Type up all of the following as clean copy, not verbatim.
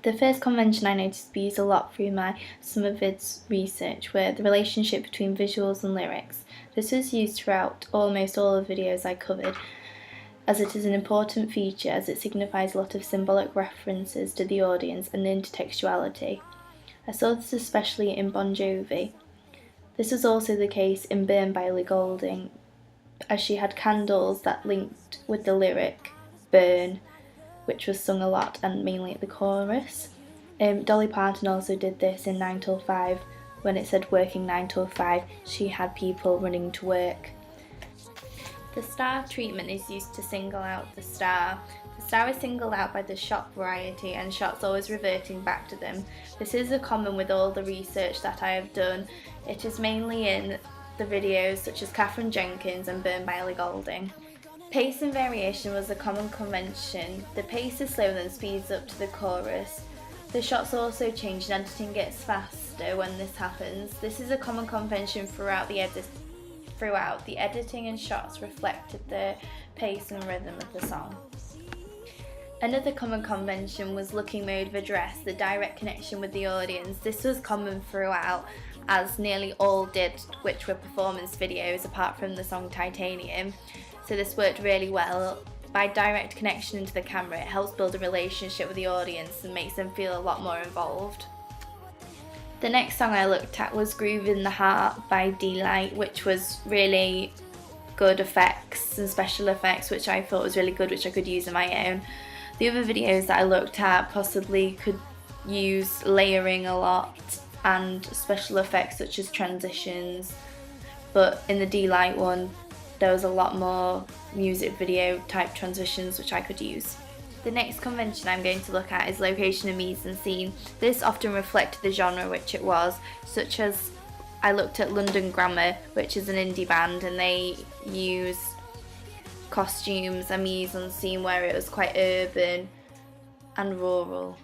The first convention I noticed to be used a lot through my summer vids research were the relationship between visuals and lyrics. This was used throughout almost all the videos I covered, as it is an important feature as it signifies a lot of symbolic references to the audience and intertextuality. I saw this especially in Bon Jovi. This was also the case in Burn by Ellie Goulding, as she had candles that linked with the lyric Burn, which was sung a lot and mainly at the chorus. Dolly Parton also did this in 9 till 5. When it said working 9 till 5, she had people running to work. The star treatment is used to single out the star. The star is singled out by the shot variety and shots always reverting back to them. This is a common with all the research that I have done. It is mainly in the videos such as Katherine Jenkins and Burn by Ellie Goulding. Pace and variation was a common convention. The pace is slow and then speeds up to the chorus. The shots also change and editing gets faster when this happens. This is a common convention throughout the editing and shots reflected the pace and rhythm of the song. Another common convention was looking mode of address, the direct connection with the audience. This was common throughout, as nearly all did, which were performance videos apart from the song Titanium. So this worked really well. By direct connection into the camera, it helps build a relationship with the audience and makes them feel a lot more involved. The next song I looked at was Groove in the Heart by D-Light, which was really good effects and special effects, which I thought was really good, which I could use on my own. The other videos that I looked at possibly could use layering a lot and special effects such as transitions, but in the D-Light one there was a lot more music video type transitions which I could use. The next convention I'm going to look at is location and mise-en-scene. This often reflected the genre which it was, such as I looked at London Grammar, which is an indie band, and they use costumes and mise-en-scene where it was quite urban and rural.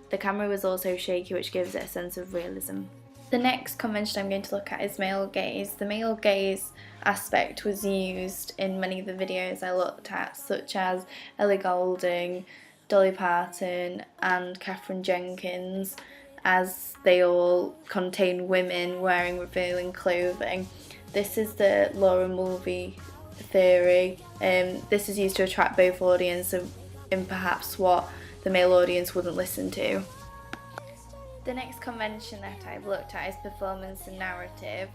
The camera was also shaky, which gives it a sense of realism. The next convention I'm going to look at is male gaze. The male gaze aspect was used in many of the videos I looked at, such as Ellie Goulding, Dolly Parton and Katherine Jenkins, as they all contain women wearing revealing clothing. This is the Laura Mulvey theory. This is used to attract both audience and perhaps what the male audience wouldn't listen to. The next convention that I've looked at is performance and narrative.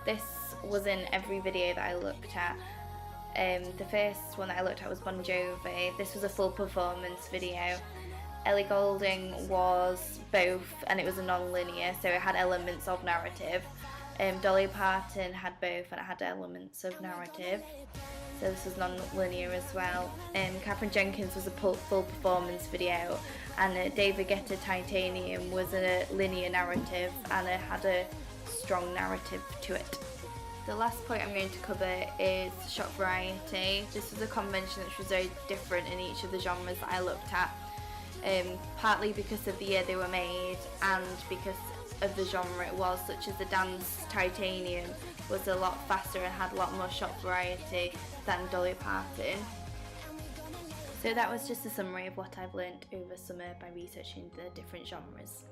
This was in every video that I looked at. The first one that I looked at was Bon Jovi. This was a full performance video. Ellie Goulding was both, and it was a non-linear, so it had elements of narrative. Dolly Parton had both, and it had elements of narrative, so this was non-linear as well. Katherine Jenkins was a full performance video, and David Guetta Titanium was a linear narrative, and it had a strong narrative to it. The last point I'm going to cover is shot variety. This was a convention which was very different in each of the genres that I looked at, partly because of the year they were made and because of the genre it was, such as the dance Titanium was a lot faster and had a lot more shot variety than Dolly Parton. So that was just a summary of what I've learnt over summer by researching the different genres.